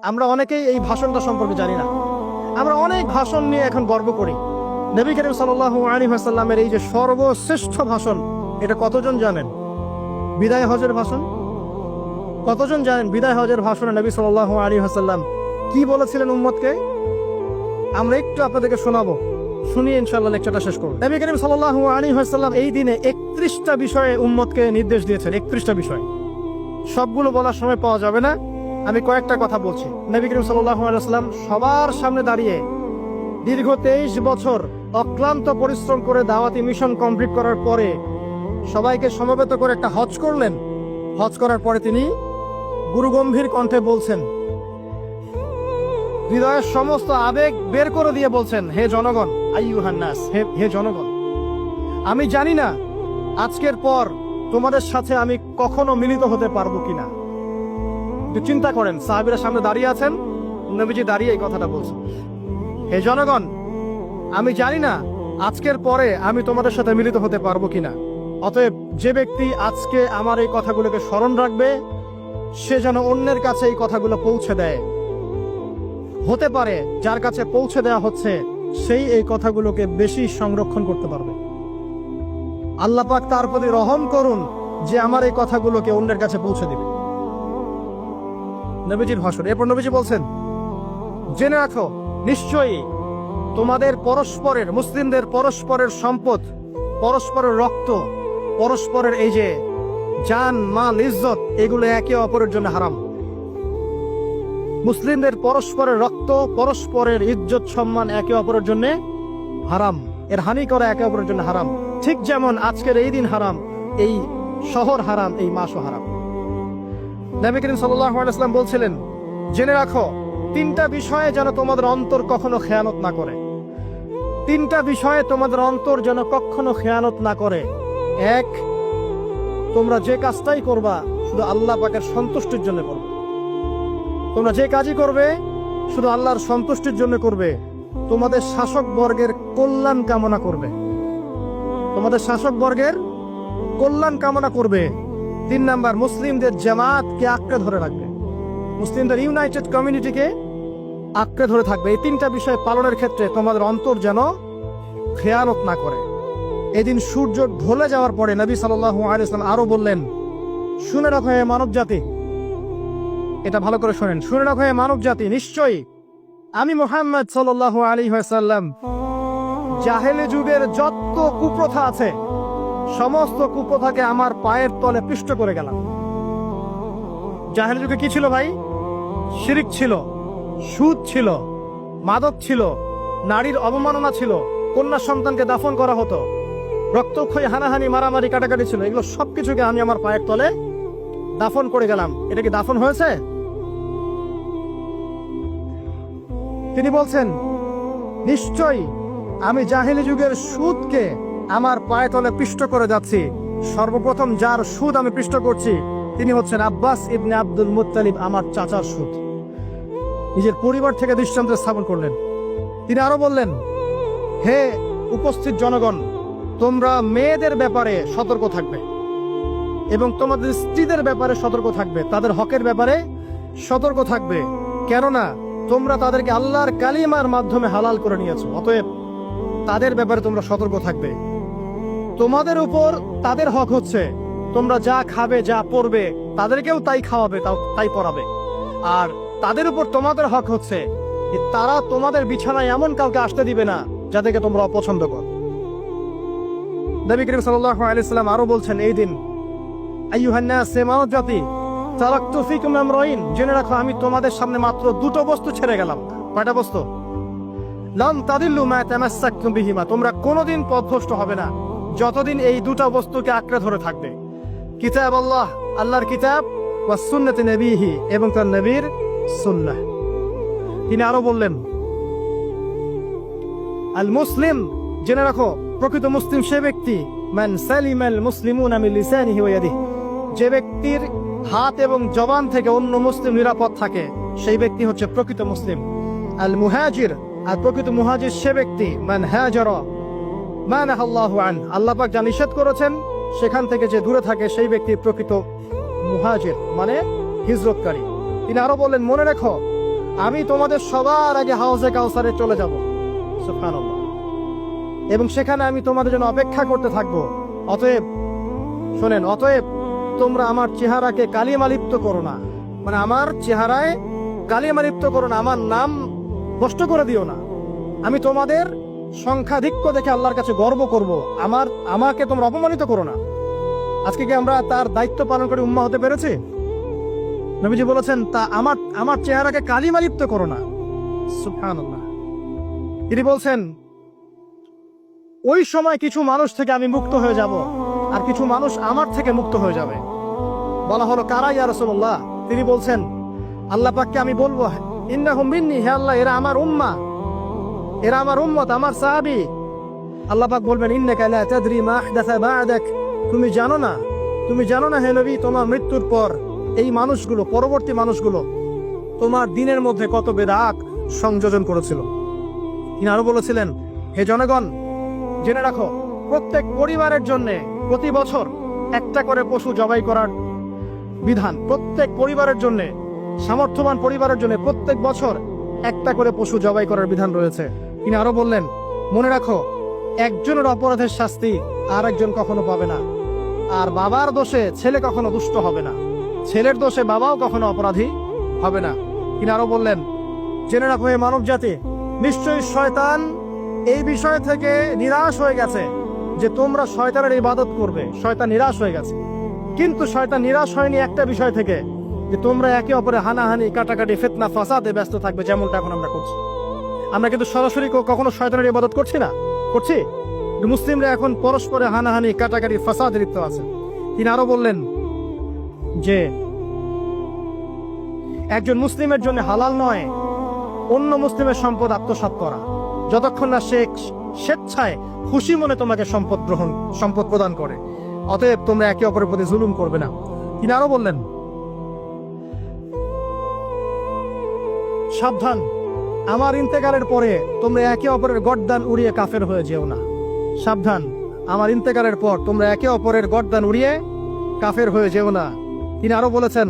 আমরা অনেকেই এই ভাষণটা সম্পর্কে জানি না। আমরা অনেক ভাষণ নিয়ে এখন গর্ব করি। নবী করিম সাল্লাল্লাহু আলাইহি ওয়াসাল্লামের এই যে সর্বশ্রেষ্ঠ ভাষণ, এটা কতজন জানেন? বিদায় হজের ভাষণ। কতজন জানেন বিদায় হজের ভাষণে নবী সাল্লাল্লাহু আলাইহি ওয়াসাল্লাম কি বলেছিলেন উম্মতকে? আমরা একটু আপনাদেরকে শোনাবো, শুনিয়ে ইনশাআল্লাহ লেকচারটা শেষ করব। নবী করিম সাল্লাল্লাহু আলাইহি ওয়াসাল্লাম এই দিনে 31টা বিষয়ে উম্মতকে নির্দেশ দিয়েছেন। 31টা বিষয়, সবগুলো বলার সময় পাওয়া যাবে না, আমি কয়েকটা কথা বলছি। নবী করিম সাল্লাল্লাহু আলাইহি ওয়াসাল্লাম সবার সামনে দাঁড়িয়ে দীর্ঘ 23 বছর অক্লান্ত পরিশ্রম করে দাওয়াতি মিশন কমপ্লিট করার পরে সবাইকে সমবেত করে একটা হজ করলেন। হজ করার পরে তিনি গুরুগম্ভীর কণ্ঠে বলছেন, হৃদয়ের সমস্ত আবেগ বের করে দিয়ে বলছেন, হে জনগণ, আইয়ুহান নাস, হে জনগণ, আমি জানি না আজকের পর তোমাদের সাথে আমি কখনো মিলিত হতে পারবো কিনা। চিন্তা করেন, সাহাবীরা সামনে দাঁড়িয়ে আছেন, নবীজি দাঁড়িয়ে এই কথাটা বলছেন, হে জনগণ, আমি জানি না আজকের পরে আমি তোমাদের সাথে মিলিত হতে পারবো কিনা। অতএব যে ব্যক্তি আজকে আমার এই কথাগুলোকে স্মরণ রাখবে, সে যেন অন্যের কাছে এই কথাগুলো পৌঁছে দেয়। হতে পারে যার কাছে পৌঁছে দেওয়া হচ্ছে সেই এই কথাগুলোকে বেশি সংরক্ষণ করতে পারবে। আল্লাহ পাক তার প্রতি রহম করুন যে আমার এই কথাগুলোকে অন্যের কাছে পৌঁছে দিবে। নবীজির ভাষণ। এরপর নবীজি বলছেন, জেনে রাখো, নিশ্চয়ই তোমাদের পরস্পরের, মুসলিমদের পরস্পরের সম্পদ, পরস্পরের রক্ত, পরস্পরের এই যে জান, মাল, ইজ্জত, এগুলো একে অপরের জন্য হারাম। মুসলিমদের পরস্পরের রক্ত, পরস্পরের ইজ্জত, সম্মান একে অপরের জন্য হারাম। এর হানি করা একে অপরের জন্য হারাম। ঠিক যেমন আজকের এই দিন হারাম, এই শহর হারাম, এই মাসও হারাম। নবী করিম সাল্লাল্লাহু আলাইহি ওয়াসাল্লাম বলছিলেন, জেনে রাখো, 3টা বিষয়ে যেন তোমাদের অন্তর কখনো খেয়ানত না করে। 3টা বিষয়ে তোমাদের অন্তর যেন কখনো খেয়ানত না করে। 1, তোমরা যে কাজটাই করবা শুধু আল্লাহ পাকের সন্তুষ্টির জন্য করবে। তোমরা যে কাজই করবে শুধু আল্লাহর সন্তুষ্টির জন্য করবে। তোমাদের শাসক বর্গের কল্যাণ কামনা করবে। তোমাদের শাসক বর্গের কল্যাণ কামনা করবে। 3 নাম্বার, মুসলিমদের জামাতকে আঁকড়ে ধরে রাখবে। মুসলিমদের ইউনাইটেড কমিউনিটিকে আঁকড়ে ধরে থাকবে। এই 3টা বিষয় পালনের ক্ষেত্রে তোমাদের অন্তর যেন খেয়ানত না করে। এদিন সূর্য ঢলে যাওয়ার পরে নবী সাল্লাল্লাহু আলাইহি ওয়াসাল্লাম আরো বললেন, শুনে রাখো হে মানব জাতি, এটা ভালো করে শোনেন, শুনে রাখো হে মানব জাতি, নিশ্চয়ই আমি মুহাম্মদ সাল্লাল্লাহু আলাইহি ওয়াসাল্লাম জাহেলি যুগের যত কুপ্রথা আছে সমস্ত কুপ্রথাকে আমার পায়ের তলে পিষ্ট করে গেলাম। জাহেলি যুগে কি ছিল ভাই? শিরিক ছিল, সুদ ছিল, মাদক ছিল, নারীর অবমাননা ছিল, কন্যা সন্তানকে দাফন করা হতো, রক্তক্ষয়ী, হানাহানি, মারামারি, কাটাকাটি ছিল। এগুলো সবকিছুকে আমি আমার পায়ের তলে দাফন করে গেলাম। এটা কি দাফন হয়েছে? তিনি বলছেন, নিশ্চয়ই আমি জাহেলি যুগের সুদকে আমার পায়ের তলে পিষ্ট করে যাচ্ছি। সর্বপ্রথম যার সুদ আমি পিষ্ট করছি তিনি হচ্ছেন আব্বাস ইবনে আব্দুল মুত্তালিব, আমার চাচার সুদ। নিজের পরিবার থেকে দৃষ্টান্ত স্থাপন করলেন। তিনি আরো বললেন, হে উপস্থিত জনগণ, তোমরা মেয়েদের ব্যাপারে সতর্ক থাকবে এবং তোমাদের স্ত্রীদের ব্যাপারে সতর্ক থাকবে, তাদের হকের ব্যাপারে সতর্ক থাকবে, কেননা তোমরা তাদেরকে আল্লাহর কালিমার মাধ্যমে হালাল করে নিয়েছো। অতএব তাদের ব্যাপারে তোমরা সতর্ক থাকবে। তোমাদের উপর তাদের হক হচ্ছে তোমরা যা খাবে, যা পরবে, তাদেরকেও তাই খাওয়াবে, তাই পরাবে। আর তাদের উপর তোমাদের হক হচ্ছে তারা তোমাদের বিছানায় এমন কাউকে আসতে দিবে না যাদেরকে তোমরা অপছন্দ করো। নবী করিম সাল্লাল্লাহু আলাইহি ওয়াসাল্লাম আরো বলছেন, এই দিন, আইয়ুহান নাস, হে মানব জাতি, তারাকতু ফিকুম আমরাইন, জেনে রাখো আমি তোমাদের সামনে মাত্র 2টো বস্তু ছেড়ে গেলাম। কয়টা বস্তু? লান তাদিল্লু মা তামাসসাকতুম বিহিমা, তোমরা কোনোদিন পথভ্রষ্ট হবে না যতদিন এই 2টা বস্তুকে আঁকড়ে ধরে থাকবে। কিতাব আল্লাহ, আল্লাহর কিতাব, ওয়া সুন্নতি নবীহি, এবং তার নবীর সুন্নাহ। তিনি আরো বললেন, আল মুসলিম, জেনে রাখো প্রকৃত মুসলিম সে ব্যক্তি, মান সালিমাল মুসলিমুনা মিন লিসানিহি ওয়া ইয়াদিহি, যে ব্যক্তির হাত এবং জবান থেকে অন্য মুসলিম নিরাপদ থাকে সেই ব্যক্তি হচ্ছে প্রকৃত মুসলিম। আল মুহাজির, আর প্রকৃত মুহাজির সে ব্যক্তি, মান হাজারা মা নাহাল্লাহু আন, আল্লাহ পাক যা নিষেধ করেছেন সেখান থেকে যে দূরে থাকে সেই ব্যক্তি প্রকৃত মুহাজির, মানে হিজরতকারী। তিনি আরো বললেন, মনে রেখো আমি তোমাদের সবার আগে হাউজে কাউসারে চলে যাব, সুবহানাল্লাহ, এবং সেখানে আমি তোমাদের জন্য অপেক্ষা করতে থাকবো। অতএব শোনেন, অতএব তোমরা আমার চেহারাকে কালিমালিপ্ত করো না, মানে আমার চেহারায় কালিমালিপ্ত করো না, আমার নাম নষ্ট করে দিও না। আমি তোমাদের সংখ্যাধিক্য দেখে আল্লাহর কাছে গর্ব করব, আমাকে তোমরা অপমানিত করো না। আজকে কি আমরা তার দায়িত্ব পালন করে উম্মাহ হতে পেরেছি? নবীজি বলেছেন, তা আমার চেহারাকে কালিমালিপ্ত করো না, সুবহানাল্লাহ। তিনি বলছেন, ওই সময় কিছু মানুষ থেকে আমি মুক্ত হয়ে যাব, আর কিছু মানুষ আমার থেকে মুক্ত হয়ে যাবে। বলা হলো, কারা ইয়া রাসূলুল্লাহ? তিনি বলছেন, আল্লাহ পাককে আমি বলবো, ইন্নাহুম মিন্নি, হে আল্লাহ, এরা আমার উম্মাহ, এরা আমার উম্মত, আমার সাহাবী। আল্লাহ পাক বলবেন, ইন্নাকা লা তাদরি মা আহদাসা বা'দাক, তুমি জানো না হে নবী, তোমার মৃত্যুর পর এই মানুষগুলো, পরবর্তী মানুষগুলো তোমার দিনের মধ্যে কত বেদাত সংযোজন করেছিল। তিনি আরো বলেছিলেন, হে জনগণ, জেনে রাখো, প্রত্যেক পরিবারের জন্য প্রতি বছর একটা করে পশু জবাই করার বিধান। প্রত্যেক পরিবারের জন্য, সামর্থ্যবান পরিবারের জন্য প্রত্যেক বছর একটা করে পশু জবাই করার বিধান রয়েছে। তিনি আরো বললেন, মনে রাখো, একজনের অপরাধের শাস্তি আর একজন কখনো পাবে না, আর বাবার দোষে ছেলে কখনো দুষ্ট হবে না, ছেলের দোষে বাবাও কখনো অপরাধী হবে না। তিনি আরো বললেন, জেনে রাখো হে মানব জাতি, নিশ্চয়ই শয়তান এই বিষয় থেকে নিরাশ হয়ে গেছে যে তোমরা শয়তানের ইবাদত করবে। শয়তান নিরাশ হয়ে গেছে, কিন্তু শয়তান নিরাশ হয়নি একটা বিষয় থেকে, যে তোমরা একে অপরে হানাহানি, কাটাকাটি, ফিতনা, ফাসাদে ব্যস্ত থাকবে, যেমনটা এখন আমরা করছি। আমরা কিন্তু সরাসরি কখনো শয়তানের ইবাদত করছি। মুসলিমরা এখন পরস্পরে হানাহানি, কাটাকাটি, ফাসাদে লিপ্ত আছে। তিনি আরো বললেন যে একজন মুসলিমের জন্য হালাল নয় অন্য মুসলিমের সম্পদ আত্মসাৎ করা, যতক্ষণ না সে স্বেচ্ছায় খুশি মনে তোমাকে সম্পদ প্রদান করে। অতএব তোমরা একে অপরের প্রতি জুলুম করবে না। তিনি আরো বললেন, সাবধান, আমার ইন্তেকালের পরে তোমরা একে অপরের গর্দান উড়িয়ে কাফের হয়ে যেও না। সাবধান, আমার ইন্তেকালের পর তোমরা একে অপরের গর্দান উড়িয়ে কাফের হয়ে যেও না। তিনি আরো বলেছেন,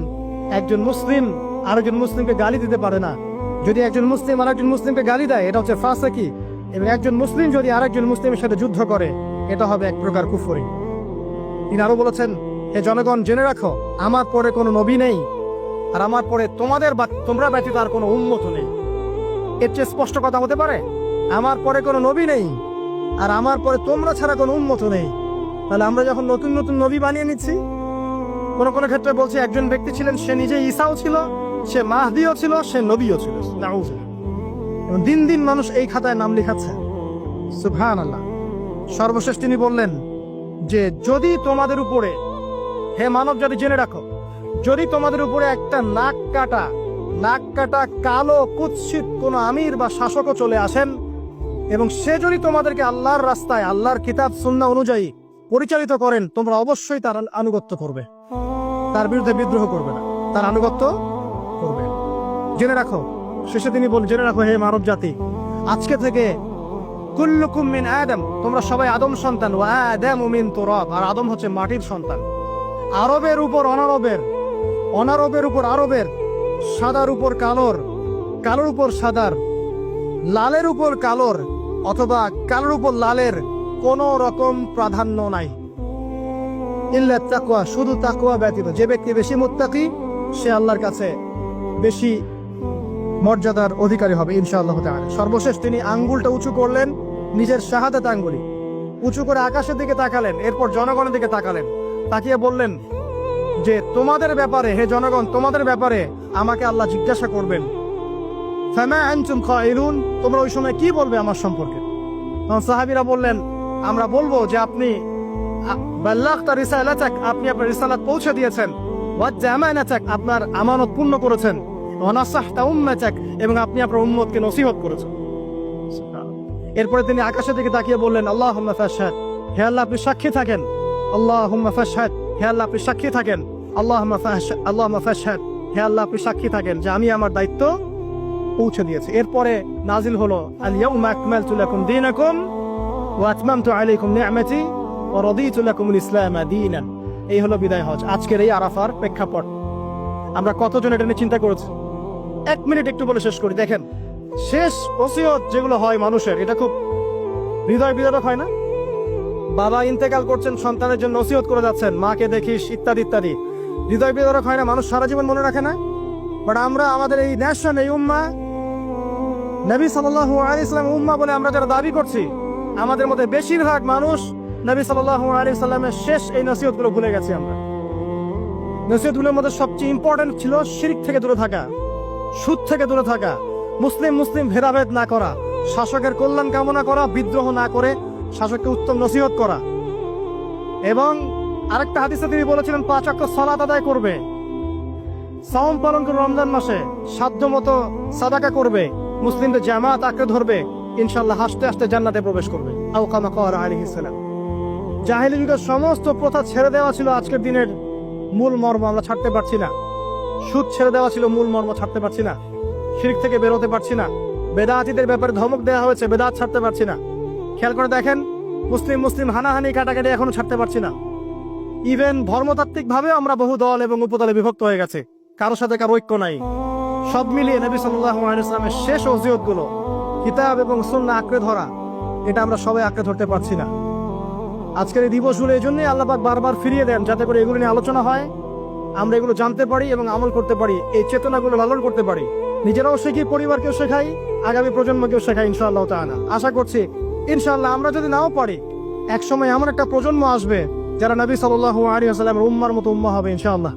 একজন মুসলিম আরেকজন মুসলিমকে গালি দিতে পারে না। যদি একজন মুসলিম আরেকজন মুসলিমকে গালি দেয়, এটা হচ্ছে ফাসিকি। এবং একজন মুসলিম যদি আরেকজন মুসলিমের সাথে যুদ্ধ করে, এটা হবে এক প্রকার কুফরি। তিনি আরো বলেছেন, হে জনগণ, জেনে রাখো, আমার পরে কোনো নবী নেই, আর আমার পরে তোমরা ব্যতীত আর কোনো উম্মত নেই। এর চেয়ে স্পষ্ট কথা হতে পারে? আমার পরে কোনো নবী নেই, আর আমার পরে তোমরা ছাড়া কোনো উম্মত নেই। তাহলে আমরা যখন নতুন নতুন নবী বানিয়ে নিচ্ছি, কোন কোন ক্ষেত্রে বলছি একজন ব্যক্তি ছিলেন, সে নিজে ঈসাও ছিল, সে মাহদিও ছিল, সে নবীও ছিল। এবং দিন দিন মানুষ এই খাতায় নাম লিখাচ্ছে, সুবহানাল্লাহ। সর্বশেষ তিনি বললেন যে, যদি তোমাদের উপরে, হে মানব জাতি, জেনে রাখো, যদি তোমাদের উপরে একটা নাক কাটা কালো কুৎসিত কোন আমির বা শাসকও চলে আসেন, এবং সে যদি তোমাদেরকে আল্লাহর রাস্তায়, আল্লাহর কিতাব সুন্নাহ অনুযায়ী পরিচালিত করেন, তোমরা অবশ্যই তার আনুগত্য করবে, তার বিরুদ্ধে বিদ্রোহ করবে না, তার আনুগত্য করবে। জেনে রাখো, শেষে তিনি বলেন, জেনে রাখো হে মানব জাতি, আজকে থেকে কুল্লুকুম মিন আদম, তোমরা সবাই আদম সন্তান, ওয়া আদামু মিন তুরাব, আর আদম হচ্ছে মাটির সন্তান। আরবের উপর অনারবের, অনারবের উপর আরবের, সাদার উপর কালোর, কালোর উপর সাদার, লালের উপর কালোর, অথবা কালোর উপর লালের কোন রকম প্রাধান্য নাই। ইল্লা তাকওয়া, শুধু তাকওয়া ব্যতীত। যে ব্যক্তি বেশি মুত্তাকি, সে আল্লাহর কাছে বেশি মর্যাদার অধিকারী হবে ইনশাআল্লাহ তাআলা। সর্বশেষ তিনি আঙ্গুলটা উঁচু করলেন, নিজের শাহাদাত আঙ্গুলি উঁচু করে আকাশের দিকে তাকালেন, এরপর জনগণের দিকে তাকালেন, তাকিয়ে বললেন যে, তোমাদের ব্যাপারে, হে জনগণ, তোমাদের ব্যাপারে আমাকে আল্লাহ জিজ্ঞাসা করবেন। ফামা আনতুম কাইলুন, তোমরা ওই সময় কি বলবে আমার সম্পর্কে? তখন সাহাবীরা বললেন, আমরা বলবো যে আপনি বাল্লাগতা রিসালাতাক, আপনি আপনার রিসালাত পৌঁছে দিয়েছেন, ওয়া জামানাতাক, আপনার আমানত পূর্ণ করেছেন, ওয়া নাসাহতা উম্মাতাক, এবং আপনি আপনার উম্মতকে নসিহত করেছেন। এরপরে তিনি আকাশের দিকে তাকিয়ে বললেন, আল্লাহুম্মা ফাশহাদ, হে আল্লাহ আপনি সাক্ষী থাকেন। আল্লাহুম্মা ফাশহাদ, হে আল্লাহ আপনি সাক্ষী থাকেন। আল্লাহুম্মা ফাশহাদ, হে আল্লাহ আপনি সাক্ষী থাকেন যে আমি আমার দায়িত্ব পৌঁছে দিয়েছি। এরপরে নাজিল হলো, আল ইয়াউমা আকমালতু লাকুম দীনাকুম ওয়া আতমামতু আলাইকুম নি'মাতি ওয়া রাদিতু লাকুমুল ইসলাম দীনান। এই হলো বিদায় হজ, আজকের এই আরাফার প্রেক্ষাপট। আমরা কতজন এটা নিয়ে চিন্তা করেছি? এক মিনিট একটু বলে শেষ করি। দেখেন, শেষ ওসিয়ত যেগুলো হয় মানুষের, এটা খুব হৃদয় বিদারক হয় না? বাবা ইন্তেকাল করছেন, সন্তানের জন্য ওসিয়ত করে যাচ্ছেন, মাকে দেখিস ইত্যাদি ইত্যাদি। হৃদয় বিদারক হয় না? মানুষ সারা জীবন মনে রাখে না? বাট আমরা আমাদের এই ন্যাশন, এই উম্মা, নবী সাল্লাল্লাহু আলাইহি সাল্লামের উম্মা বলে আমরা যারা দাবি করছি, আমাদের মধ্যে বেশিরভাগ মানুষ নবী সাল্লাল্লাহু আলাইহি সাল্লামের শেষ এই নসিহতগুলো ভুলে গেছি আমরা। নসিহতগুলোর মধ্যে সবচেয়ে ইম্পর্টেন্ট ছিল শিরক থেকে দূরে থাকা, সুদ থেকে দূরে থাকা, মুসলিম মুসলিম ভেদাভেদ না করা, শাসকের কল্যাণ কামনা করা, বিদ্রোহ না করে শাসককে উত্তম নসিহত করা। এবং আরেকটা হাদিসে তিনি বলেছিলেন 5 ওয়াক্ত সালাত আদায় করবে, সাওম পালন করে রমজান মাসে, সাধ্যমতো সাদাকা করবে, মুসলিমদের জামাত আঁকড়ে ধরবে, ইনশাআল্লাহ হাসতে হাসতে জান্নাতে প্রবেশ করবে। আও কামা ক্বালা আলাইহিস সালাম। জাহেলি যুগের সমস্ত প্রথা ছেড়ে দেওয়া ছিল আজকের দিনের মূল মর্ম, আমরা ছাড়তে পারছি না। সুদ ছেড়ে দেওয়া ছিল মূল মর্ম, ছাড়তে পারছি না। শিরক থেকে বেরোতে পারছি না। বেদাতীদের ব্যাপারে ধমক দেওয়া হয়েছে, বেদাত ছাড়তে পারছি না। খেয়াল করে দেখেন, মুসলিম মুসলিম হানাহানি কাটাকাটি এখনো ছাড়তে পারছি না। ইভেন ধর্মতাত্ত্বিক ভাবে আমরা বহু দল এবং উপদলে বিভক্ত হয়ে গেছে, কারোর সাথে কারো ঐক্য নাই। সব মিলিয়ে নবী সাল্লাল্লাহু আলাইহি ওয়াসাল্লামের শেষ ওসিয়তগুলো, কিতাব এবং সুন্নাহ আঁকড়ে ধরা, এটা আমরা সবাই আঁকড়ে ধরতে পারছি না। আজকের এই দিবসগুলো এই জন্যই আল্লাহ পাক বারবার ফিরিয়ে দেন, যাতে করে এগুলো নিয়ে আলোচনা হয়, আমরা এগুলো জানতে পারি এবং আমল করতে পারি, এই চেতনাগুলো লালন করতে পারি, নিজেরাও শিখি, পরিবারকেও শেখাই, আগামী প্রজন্মকেও শেখাই ইনশাআল্লাহ তাআলা। আশা করছি ইনশাআল্লাহ আমরা যদি নাও পারি, একসময় এমন একটা প্রজন্ম আসবে যারা নবী সাল্লাল্লাহু আলাইহি ওয়াসাল্লামের উম্মার মতো উম্মাহ হবে ইনশাআল্লাহ।